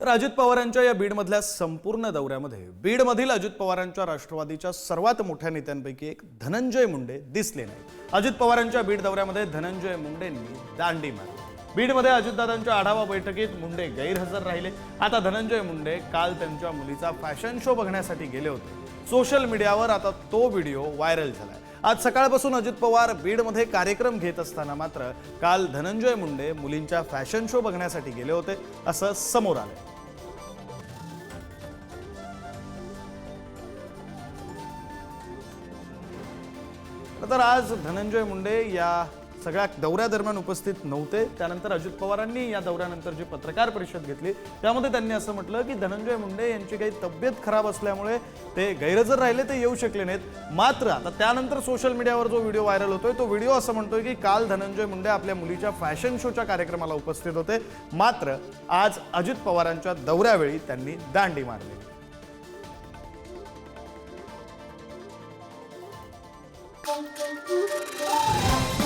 तर अजित पवारांच्या या बीडमधल्या संपूर्ण दौऱ्यामध्ये बीडमधील अजित पवारांच्या राष्ट्रवादीच्या सर्वात मोठ्या नेत्यांपैकी एक धनंजय मुंडे दिसले नाही। अजित पवारांच्या बीड दौऱ्यामध्ये धनंजय मुंडेंनी दांडी मारली। बीडमध्ये अजितदादांच्या आढावा बैठकीत मुंडे गैरहजर राहिले। आता धनंजय मुंडे काल त्यांच्या मुलीचा फॅशन शो बघण्यासाठी गेले होते। सोशल मीडियावर आता तो व्हिडिओ व्हायरल झालाय। आज सकाळपासून अजित पवार बीडमध्ये कार्यक्रम घेत असताना मात्र काल धनंजय मुंडे मुलींच्या फॅशन शो बघण्यासाठी गेले होते असं समोर आलंय। तर आज धनंजय मुंडे या सगळ्या दौऱ्यादरम्यान उपस्थित नव्हते। त्यानंतर अजित पवारांनी या दौऱ्यानंतर जी पत्रकार परिषद घेतली त्यामध्ये त्यांनी असं म्हटलं की धनंजय मुंडे यांची काही तब्येत खराब असल्यामुळे ते गैरहजर राहिले, ते येऊ शकले नाहीत। मात्र आता त्यानंतर सोशल मीडियावर जो व्हिडिओ व्हायरल होतोय तो व्हिडिओ असं म्हणतोय की काल धनंजय मुंडे आपल्या मुलीच्या फॅशन शोच्या कार्यक्रमाला उपस्थित होते, मात्र आज अजित पवारांच्या दौऱ्यावेळी त्यांनी दांडी मारली। Thank you.